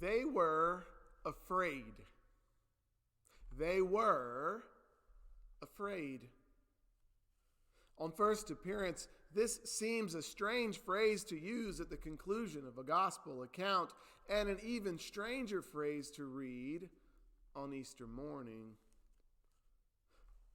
They were afraid. They were afraid. On first appearance, this seems a strange phrase to use at the conclusion of a gospel account, and an even stranger phrase to read on Easter morning.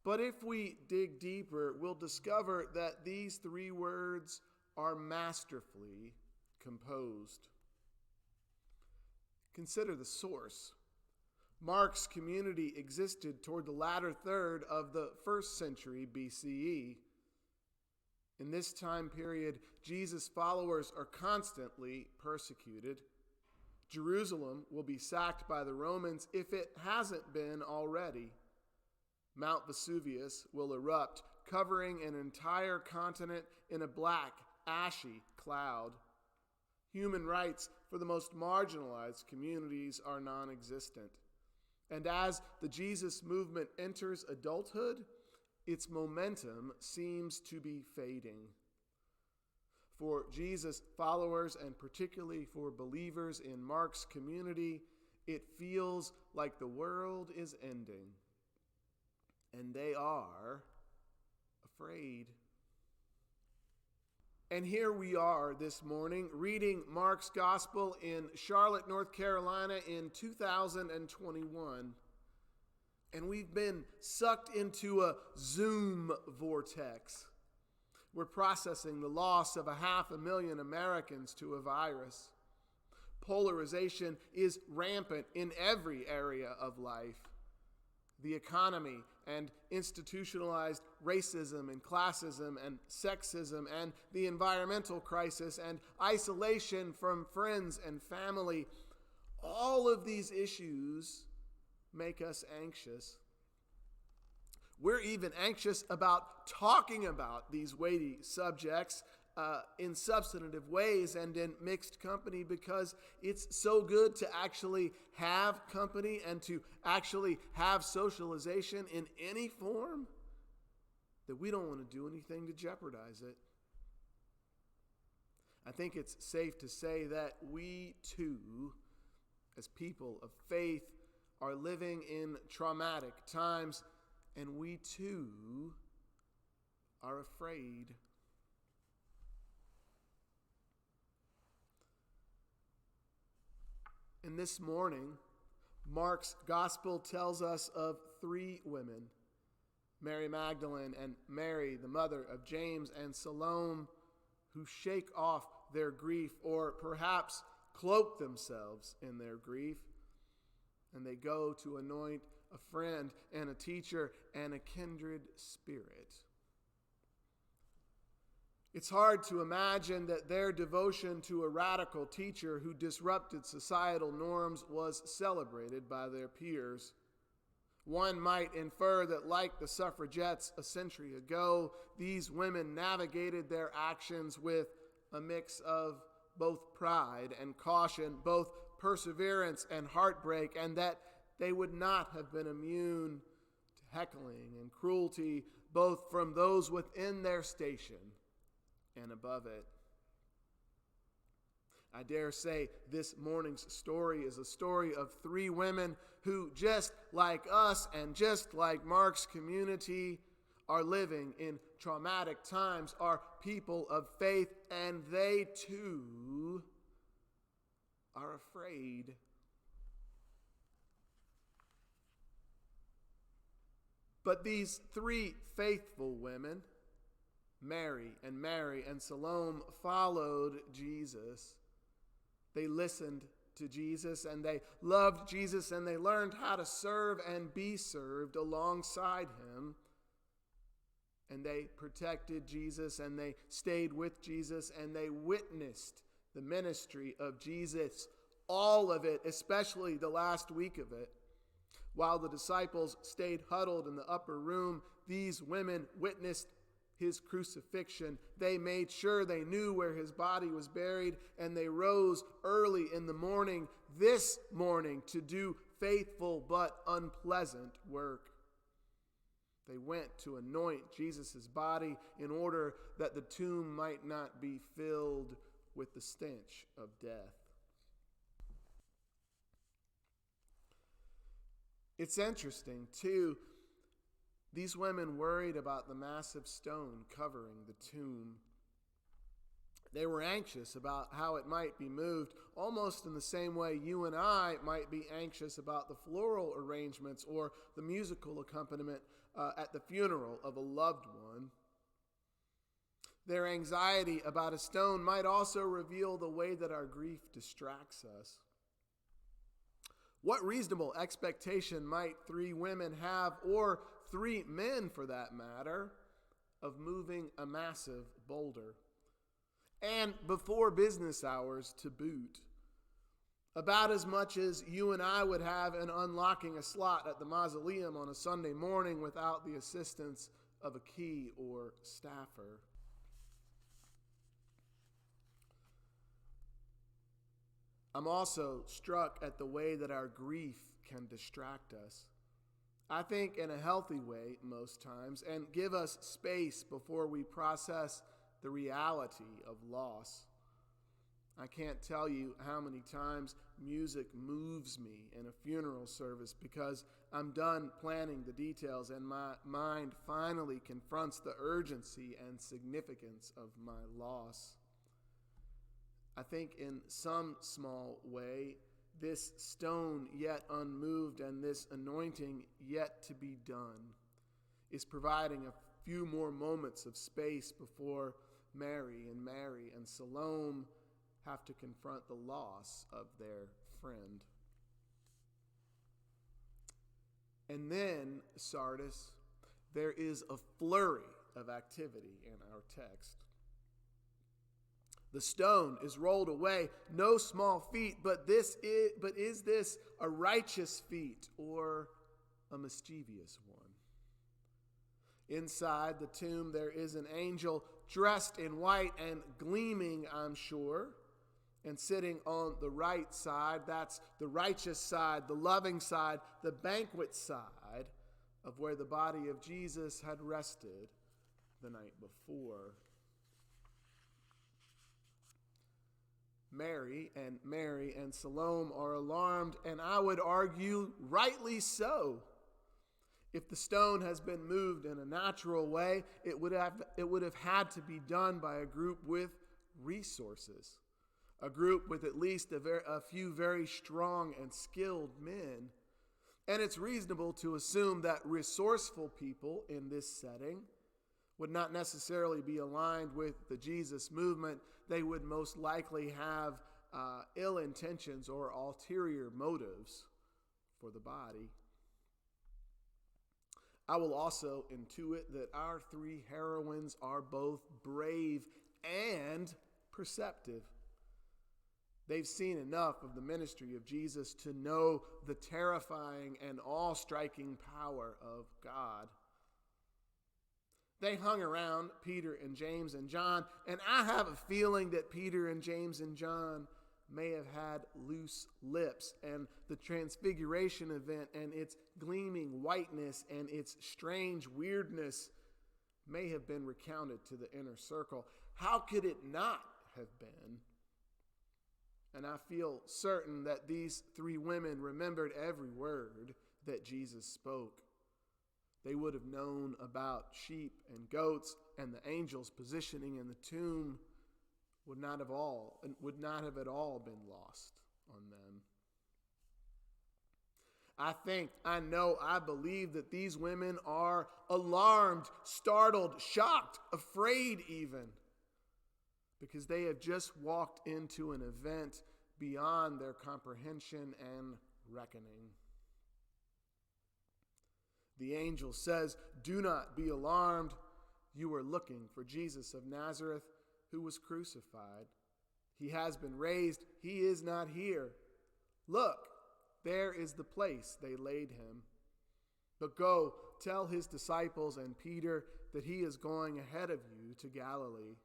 But if we dig deeper, we'll discover that these three words are masterfully composed. Consider the source. Mark's community existed toward the latter third of the 1st century BCE. In this time period, Jesus' followers are constantly persecuted. Jerusalem will be sacked by the Romans if it hasn't been already. Mount Vesuvius will erupt, covering an entire continent in a black, ashy cloud. Human rights for the most marginalized communities are non-existent. And as the Jesus movement enters adulthood, its momentum seems to be fading. For Jesus' followers, and particularly for believers in Mark's community, it feels like the world is ending, and they are afraid. And here we are this morning reading Mark's Gospel in Charlotte, North Carolina in 2021. And we've been sucked into a Zoom vortex. We're processing the loss of 500,000 Americans to a virus. Polarization is rampant in every area of life. The economy and institutionalized racism and classism and sexism and the environmental crisis and isolation from friends and family, all of these issues make us anxious. We're even anxious about talking about these weighty subjects in substantive ways and in mixed company, because it's so good to actually have company and to actually have socialization in any form that we don't want to do anything to jeopardize it. I think it's safe to say that we too, as people of faith, are living in traumatic times, and we too are afraid. And this morning, Mark's gospel tells us of three women, Mary Magdalene and Mary, the mother of James and Salome, who shake off their grief, or perhaps cloak themselves in their grief, and they go to anoint a friend and a teacher and a kindred spirit. It's hard to imagine that their devotion to a radical teacher who disrupted societal norms was celebrated by their peers. One might infer that, like the suffragettes a century ago, these women navigated their actions with a mix of both pride and caution, both perseverance and heartbreak, and that they would not have been immune to heckling and cruelty, both from those within their station and above it. I dare say this morning's story is a story of three women who, just like us and just like Mark's community, are living in traumatic times, are people of faith, and they too are afraid. But these three faithful women, Mary and Salome, followed Jesus. They listened to Jesus, and they loved Jesus, and they learned how to serve and be served alongside him. And they protected Jesus, and they stayed with Jesus, and they witnessed the ministry of Jesus, all of it, especially the last week of it. While the disciples stayed huddled in the upper room, these women witnessed his crucifixion. They made sure they knew where his body was buried, and they rose early in the morning, this morning, to do faithful but unpleasant work. They went to anoint Jesus' body in order that the tomb might not be filled with the stench of death. It's interesting, too. These women worried about the massive stone covering the tomb. They were anxious about how it might be moved, almost in the same way you and I might be anxious about the floral arrangements or the musical accompaniment at the funeral of a loved one. Their anxiety about a stone might also reveal the way that our grief distracts us. What reasonable expectation might 3 women have, or 3 men for that matter, of moving a massive boulder? And before business hours to boot. About as much as you and I would have in unlocking a slot at the mausoleum on a Sunday morning without the assistance of a key or staffer. I'm also struck at the way that our grief can distract us. I think in a healthy way most times, and give us space before we process the reality of loss. I can't tell you how many times music moves me in a funeral service because I'm done planning the details and my mind finally confronts the urgency and significance of my loss. I think in some small way, this stone yet unmoved and this anointing yet to be done is providing a few more moments of space before Mary and Salome have to confront the loss of their friend. And then, Sardis, there is a flurry of activity in our text. The stone is rolled away, no small feat, but is this a righteous feat or a mischievous one? Inside the tomb there is an angel dressed in white and gleaming, I'm sure, and sitting on the right side. That's the righteous side, the loving side, the banquet side of where the body of Jesus had rested the night before. Mary and Salome are alarmed, and I would argue rightly so. If the stone has been moved in a natural way, it would have had to be done by a group with resources, a group with at least a few very strong and skilled men. And it's reasonable to assume that resourceful people in this setting would not necessarily be aligned with the Jesus movement. They would most likely have ill intentions or ulterior motives for the body. I will also intuit that our 3 heroines are both brave and perceptive. They've seen enough of the ministry of Jesus to know the terrifying and awe-striking power of God. They hung around Peter and James and John, and I have a feeling that Peter and James and John may have had loose lips, and the transfiguration event and its gleaming whiteness and its strange weirdness may have been recounted to the inner circle. How could it not have been? And I feel certain that these 3 women remembered every word that Jesus spoke. They would have known about sheep and goats, and the angel's positioning in the tomb would not have at all been lost on them. I believe that these women are alarmed, startled, shocked, afraid even, because they have just walked into an event beyond their comprehension and reckoning. The angel says, "Do not be alarmed. You are looking for Jesus of Nazareth, who was crucified. He has been raised. He is not here. Look, there is the place they laid him. But go, tell his disciples and Peter that he is going ahead of you to Galilee,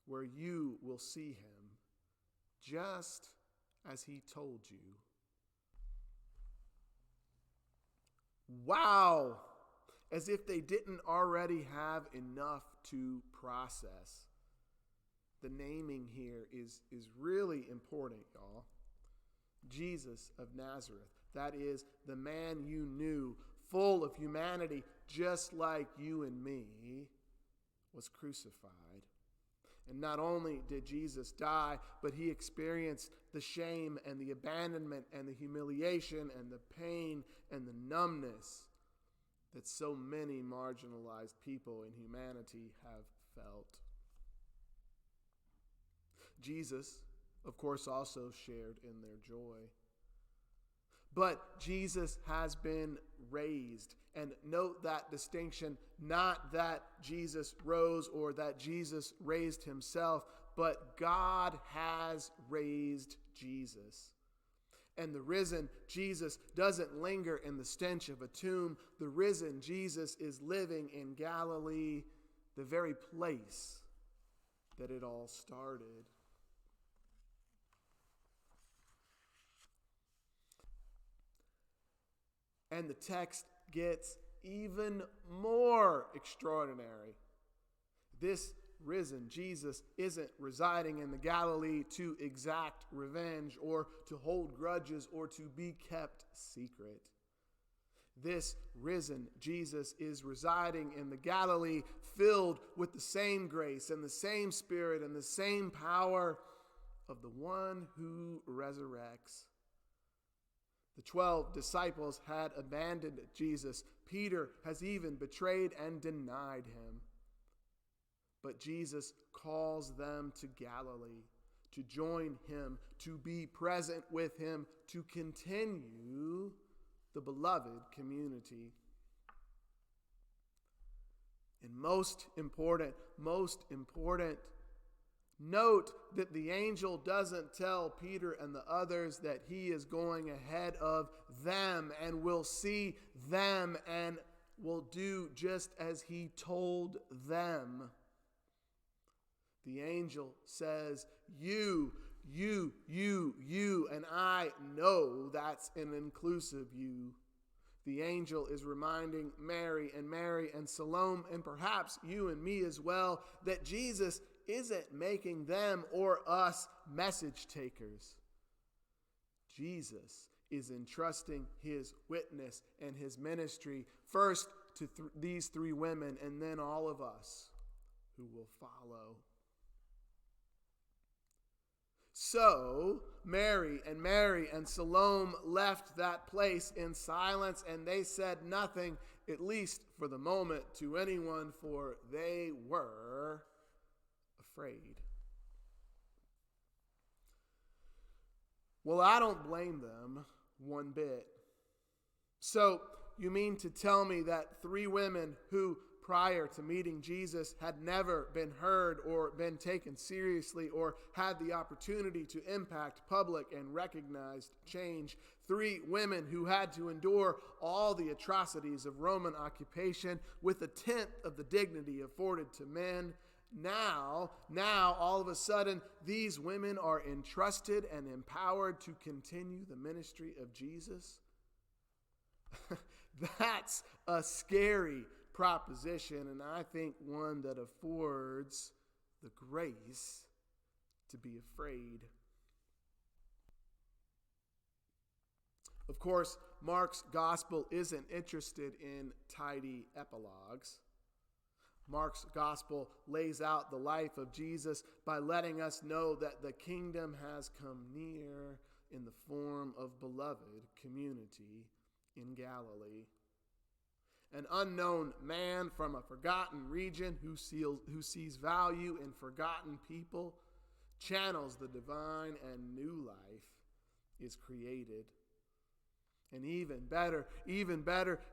where you will see him, just as he told you." Wow! As if they didn't already have enough to process. The naming here is really important, y'all. Jesus of Nazareth, that is, the man you knew, full of humanity, just like you and me, was crucified. And not only did Jesus die, but he experienced the shame and the abandonment and the humiliation and the pain and the numbness that so many marginalized people in humanity have felt. Jesus, of course, also shared in their joy. But Jesus has been raised. And note that distinction, not that Jesus rose or that Jesus raised himself, but God has raised Jesus. And the risen Jesus doesn't linger in the stench of a tomb. The risen Jesus is living in Galilee, the very place that it all started. And the text gets even more extraordinary. This risen Jesus isn't residing in the Galilee to exact revenge or to hold grudges or to be kept secret. This risen Jesus is residing in the Galilee filled with the same grace and the same Spirit and the same power of the one who resurrects. The 12 disciples had abandoned Jesus. Peter has even betrayed and denied him. But Jesus calls them to Galilee, to join him, to be present with him, to continue the beloved community. And most important, note that the angel doesn't tell Peter and the others that he is going ahead of them and will see them and will do just as he told them. The angel says, you, and I know that's an inclusive you. The angel is reminding Mary and Salome, and perhaps you and me as well, that Jesus isn't making them or us message takers. Jesus is entrusting his witness and his ministry first to these three women and then all of us who will follow. So Mary and Salome left that place in silence, and they said nothing, at least for the moment, to anyone, for they were afraid. Well, I don't blame them one bit. So you mean to tell me that three women who prior to meeting Jesus had never been heard or been taken seriously or had the opportunity to impact public and recognized change, three women who had to endure all the atrocities of Roman occupation with a tenth of the dignity afforded to men, now, all of a sudden, these women are entrusted and empowered to continue the ministry of Jesus? That's a scary proposition, and I think one that affords the grace to be afraid. Of course, Mark's gospel isn't interested in tidy epilogues. Mark's gospel lays out the life of Jesus by letting us know that the kingdom has come near in the form of beloved community in Galilee. An unknown man from a forgotten region who sees value in forgotten people channels the divine, and new life is created. And even better,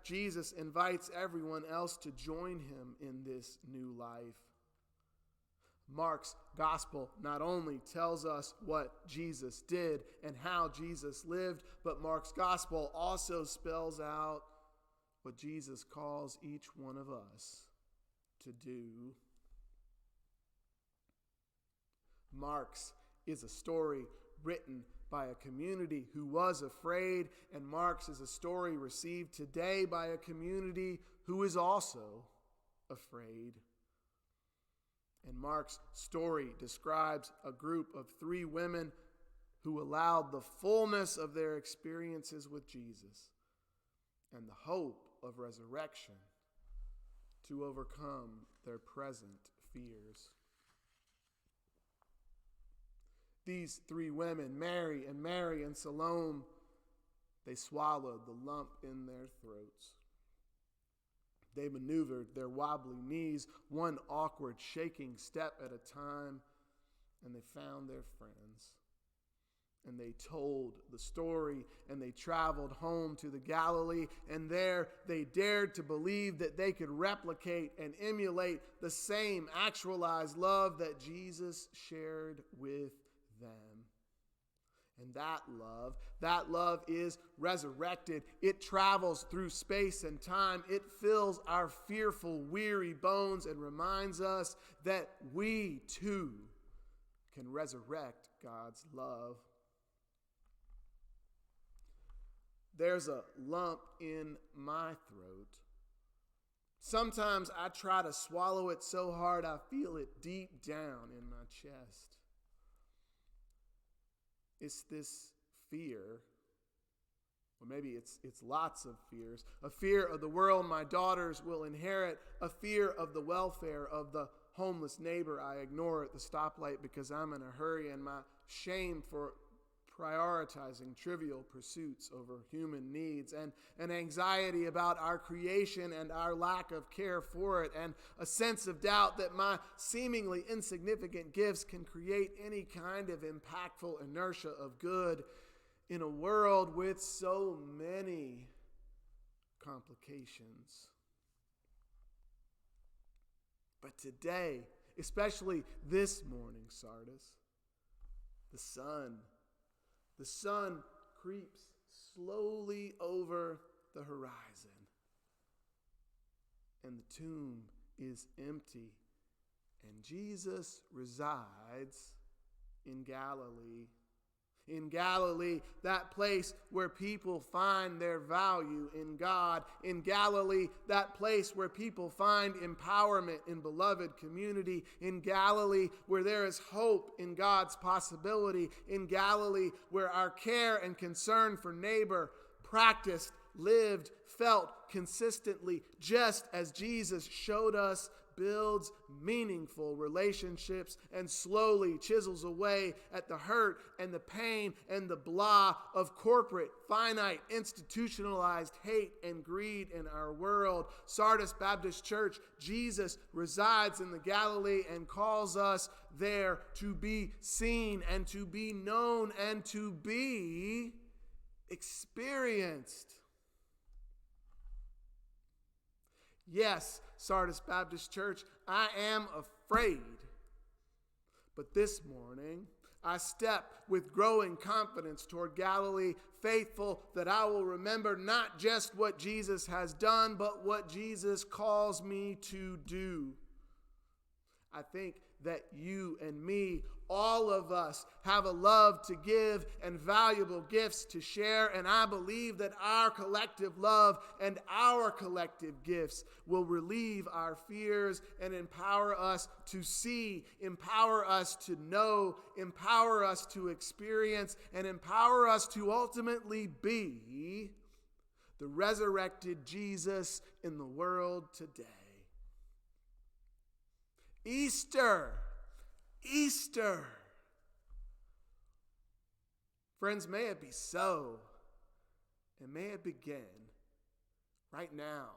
Jesus invites everyone else to join him in this new life. Mark's gospel not only tells us what Jesus did and how Jesus lived, but Mark's gospel also spells out what Jesus calls each one of us to do. Mark's is a story written by a community who was afraid, and Mark's is a story received today by a community who is also afraid. And Mark's story describes a group of three women who allowed the fullness of their experiences with Jesus and the hope of resurrection to overcome their present fears. These three women, Mary and Salome, they swallowed the lump in their throats. They maneuvered their wobbly knees, one awkward, shaking step at a time, and they found their friends. And they told the story, and they traveled home to the Galilee, and there they dared to believe that they could replicate and emulate the same actualized love that Jesus shared with them. And that love is resurrected. It travels through space and time. It fills our fearful, weary bones and reminds us that we too can resurrect God's love. There's a lump in my throat. Sometimes I try to swallow it so hard I feel it deep down in my chest. It's this fear, or maybe it's lots of fears. A fear of the world my daughters will inherit, a fear of the welfare of the homeless neighbor I ignore at the stoplight because I'm in a hurry, and my shame for prioritizing trivial pursuits over human needs, and an anxiety about our creation and our lack of care for it, and a sense of doubt that my seemingly insignificant gifts can create any kind of impactful inertia of good in a world with so many complications. But today, especially this morning, Sardis, the sun creeps slowly over the horizon, and the tomb is empty, and Jesus resides in Galilee. In Galilee, that place where people find their value in God. In Galilee, that place where people find empowerment in beloved community. In Galilee, where there is hope in God's possibility. In Galilee, where our care and concern for neighbor, practiced, lived, felt consistently, just as Jesus showed us, builds meaningful relationships and slowly chisels away at the hurt and the pain and the blah of corporate, finite, institutionalized hate and greed in our world. Sardis Baptist Church, Jesus resides in the Galilee and calls us there to be seen and to be known and to be experienced. Yes, Sardis Baptist Church, I am afraid. But this morning, I step with growing confidence toward Galilee, faithful that I will remember not just what Jesus has done, but what Jesus calls me to do. I think that you and me, all of us, have a love to give and valuable gifts to share, and I believe that our collective love and our collective gifts will relieve our fears and empower us to see, empower us to know, empower us to experience, and empower us to ultimately be the resurrected Jesus in the world today. Easter. Friends, may it be so, and may it begin right now.